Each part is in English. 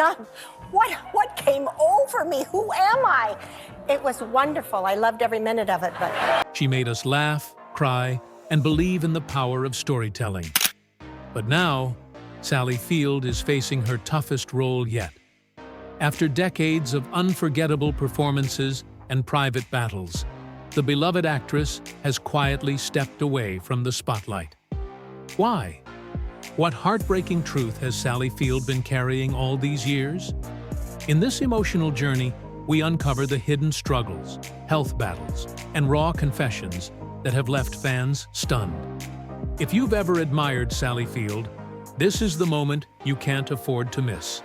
Gump. What came over me? Who am I? It was wonderful. I loved every minute of it. But She made us laugh, cry, and believe in the power of storytelling. But now, Sally Field is facing her toughest role yet. After decades of unforgettable performances and private battles, the beloved actress has quietly stepped away from the spotlight. Why? What heartbreaking truth has Sally Field been carrying all these years? In this emotional journey, we uncover the hidden struggles, health battles, and raw confessions that have left fans stunned. If you've ever admired Sally Field, this is the moment you can't afford to miss.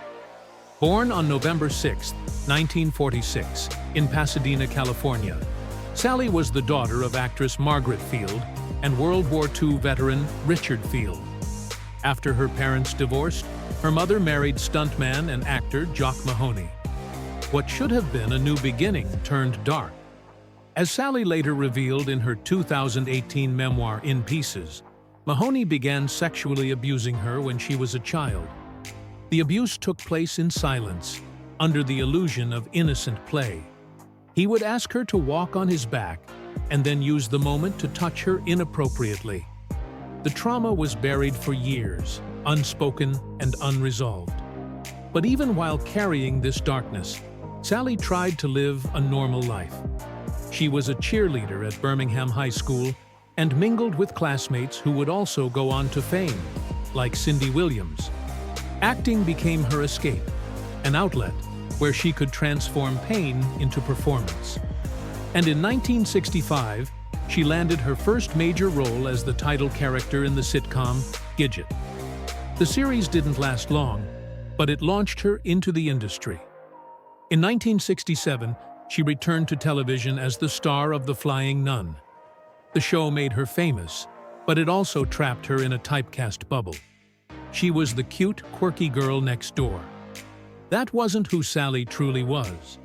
Born on November 6, 1946, in Pasadena, California, Sally was the daughter of actress Margaret Field and World War II veteran Richard Field. After her parents divorced, her mother married stuntman and actor Jock Mahoney. What should have been a new beginning turned dark. As Sally later revealed in her 2018 memoir In Pieces, Mahoney began sexually abusing her when she was a child. The abuse took place in silence, under the illusion of innocent play. He would ask her to walk on his back and then use the moment to touch her inappropriately. The trauma was buried for years, unspoken and unresolved. But even while carrying this darkness, Sally tried to live a normal life. She was a cheerleader at Birmingham High School and mingled with classmates who would also go on to fame, like Cindy Williams. Acting became her escape, an outlet where she could transform pain into performance. And in 1965, she landed her first major role as the title character in the sitcom Gidget. The series didn't last long, but it launched her into the industry. In 1967, she returned to television as the star of The Flying Nun. The show made her famous, but it also trapped her in a typecast bubble. She was the cute, quirky girl next door. That wasn't who Sally truly was.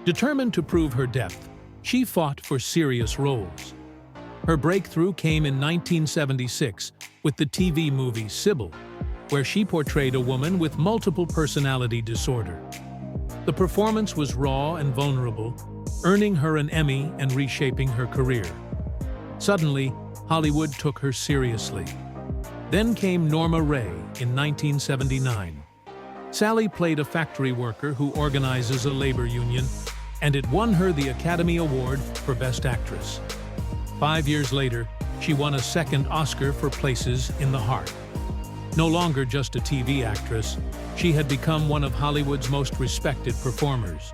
Determined to prove her depth, she fought for serious roles. Her breakthrough came in 1976 with the TV movie Sybil, where she portrayed a woman with multiple personality disorder. The performance was raw and vulnerable, earning her an Emmy and reshaping her career. Suddenly, Hollywood took her seriously. Then came Norma Rae in 1979. Sally played a factory worker who organizes a labor union, and it won her the Academy Award for Best Actress. 5 years later, she won a second Oscar for Places in the Heart. No longer just a TV actress, she had become one of Hollywood's most respected performers.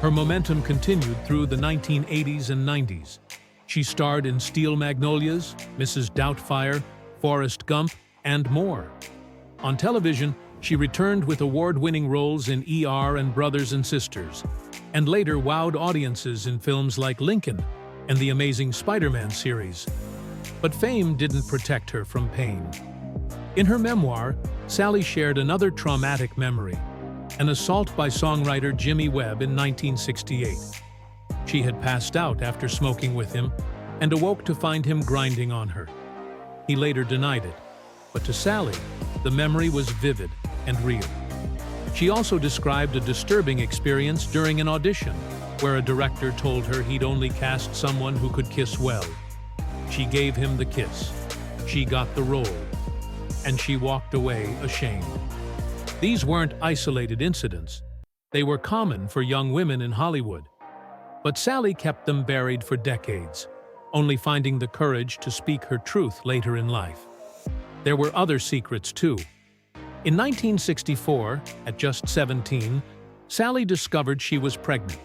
Her momentum continued through the 1980s and 90s. She starred in Steel Magnolias, Mrs. Doubtfire, Forrest Gump, and more. On television, she returned with award-winning roles in ER and Brothers and Sisters, and later wowed audiences in films like Lincoln and the Amazing Spider-Man series. But fame didn't protect her from pain. In her memoir, Sally shared another traumatic memory, an assault by songwriter Jimmy Webb in 1968. She had passed out after smoking with him and awoke to find him grinding on her. He later denied it, but to Sally, the memory was vivid and real. She also described a disturbing experience during an audition, where a director told her he'd only cast someone who could kiss well. She gave him the kiss. She got the role. And she walked away ashamed. These weren't isolated incidents. They were common for young women in Hollywood. But Sally kept them buried for decades, only finding the courage to speak her truth later in life. There were other secrets too. In 1964, at just 17, Sally discovered she was pregnant.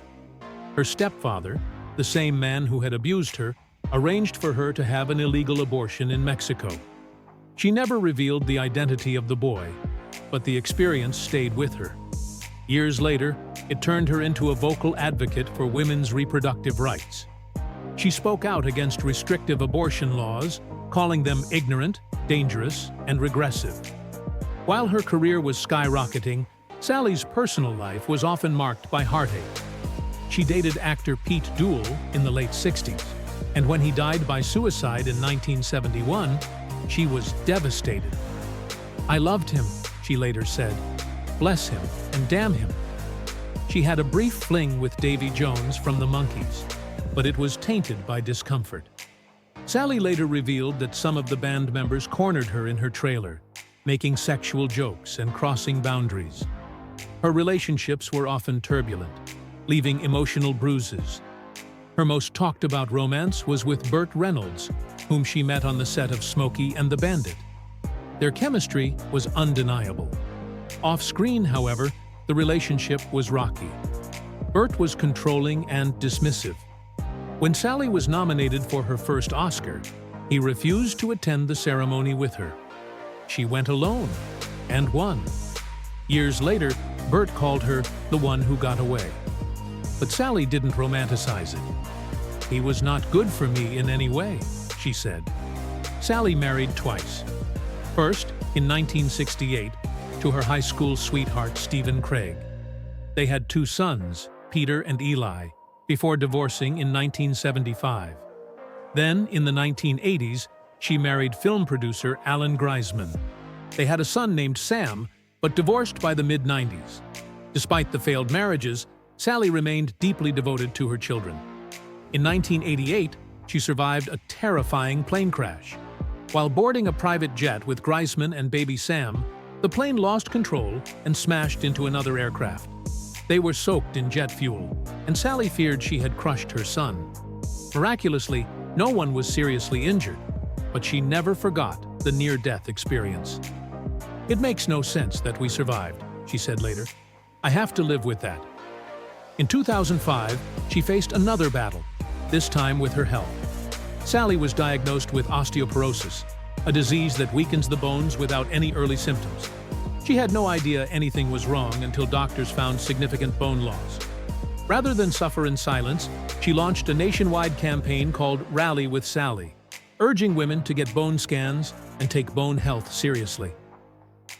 Her stepfather, the same man who had abused her, arranged for her to have an illegal abortion in Mexico. She never revealed the identity of the boy, but the experience stayed with her. Years later, it turned her into a vocal advocate for women's reproductive rights. She spoke out against restrictive abortion laws, calling them ignorant, dangerous, and regressive. While her career was skyrocketing, Sally's personal life was often marked by heartache. She dated actor Pete Duell in the late 60s, and when he died by suicide in 1971, she was devastated. "I loved him," she later said, bless him, and damn him. She had a brief fling with Davy Jones from the Monkees, but it was tainted by discomfort. Sally later revealed that some of the band members cornered her in her trailer, making sexual jokes and crossing boundaries. Her relationships were often turbulent, leaving emotional bruises. Her most talked-about romance was with Burt Reynolds, whom she met on the set of Smokey and the Bandit. Their chemistry was undeniable. Off-screen, however, the relationship was rocky. Burt was controlling and dismissive. When Sally was nominated for her first Oscar, he refused to attend the ceremony with her. She went alone and won. Years later, Burt called her the one who got away. But Sally didn't romanticize it. "He was not good for me in any way," she said. Sally married twice. First, in 1968, to her high school sweetheart Stephen Craig. They had 2 sons, Peter and Eli, before divorcing in 1975. Then, in the 1980s, she married film producer Alan Greisman. They had a son named Sam, but divorced by the mid-90s. Despite the failed marriages, Sally remained deeply devoted to her children. In 1988, she survived a terrifying plane crash. While boarding a private jet with Greisman and baby Sam, the plane lost control and smashed into another aircraft. They were soaked in jet fuel, and Sally feared she had crushed her son. Miraculously, no one was seriously injured, but she never forgot the near-death experience. "It makes no sense that we survived," she said later. "I have to live with that." In 2005, she faced another battle, this time with her health. Sally was diagnosed with osteoporosis, a disease that weakens the bones without any early symptoms. She had no idea anything was wrong until doctors found significant bone loss. Rather than suffer in silence, she launched a nationwide campaign called Rally with Sally, urging women to get bone scans and take bone health seriously.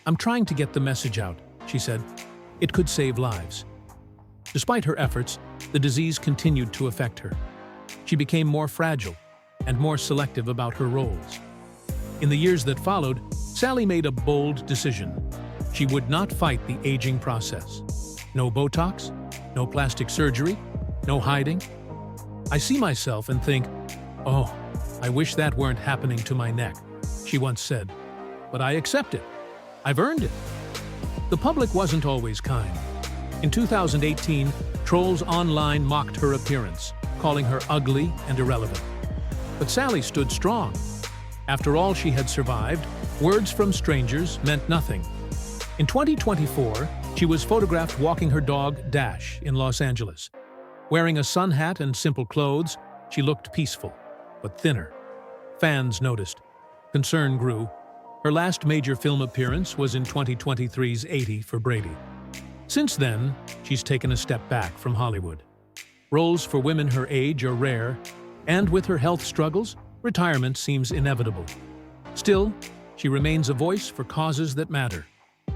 "I'm trying to get the message out," she said. "It could save lives." Despite her efforts, the disease continued to affect her. She became more fragile and more selective about her roles. In the years that followed, Sally made a bold decision. She would not fight the aging process. No Botox, no plastic surgery, no hiding. "I see myself and think, oh, I wish that weren't happening to my neck," she once said. "But I accept it. I've earned it." The public wasn't always kind. In 2018, trolls online mocked her appearance, calling her ugly and irrelevant. But Sally stood strong. After all she had survived, words from strangers meant nothing. In 2024, she was photographed walking her dog, Dash, in Los Angeles. Wearing a sun hat and simple clothes, she looked peaceful, but thinner. Fans noticed. Concern grew. Her last major film appearance was in 2023's 80 for Brady. Since then, she's taken a step back from Hollywood. Roles for women her age are rare, and with her health struggles, retirement seems inevitable. Still, she remains a voice for causes that matter.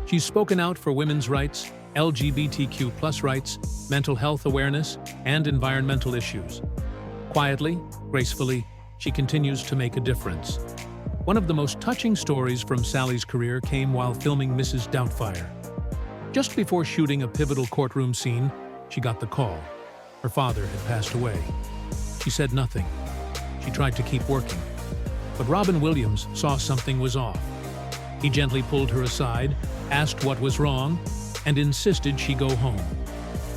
She's spoken out for women's rights, LGBTQ+ rights, mental health awareness, and environmental issues. Quietly, gracefully, she continues to make a difference. One of the most touching stories from Sally's career came while filming Mrs. Doubtfire. Just before shooting a pivotal courtroom scene, she got the call. Her father had passed away. She said nothing. She tried to keep working. But Robin Williams saw something was off. He gently pulled her aside, asked what was wrong, and insisted she go home.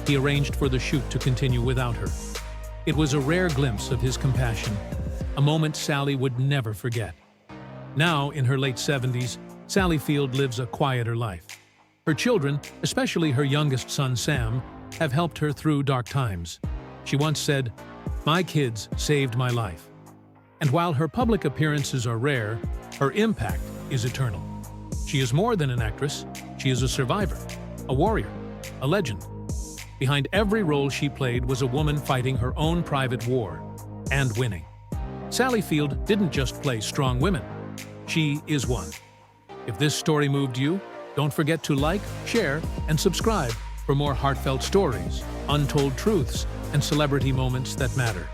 He arranged for the shoot to continue without her. It was a rare glimpse of his compassion, a moment Sally would never forget. Now, in her late 70s, Sally Field lives a quieter life. Her children, especially her youngest son Sam, have helped her through dark times. She once said, "My kids saved my life." And while her public appearances are rare, her impact is eternal. She is more than an actress, she is a survivor, a warrior, a legend. Behind every role she played was a woman fighting her own private war, and winning. Sally Field didn't just play strong women, she is one. If this story moved you, don't forget to like, share, and subscribe for more heartfelt stories, untold truths, and celebrity moments that matter.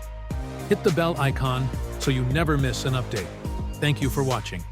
Hit the bell icon so you never miss an update. Thank you for watching.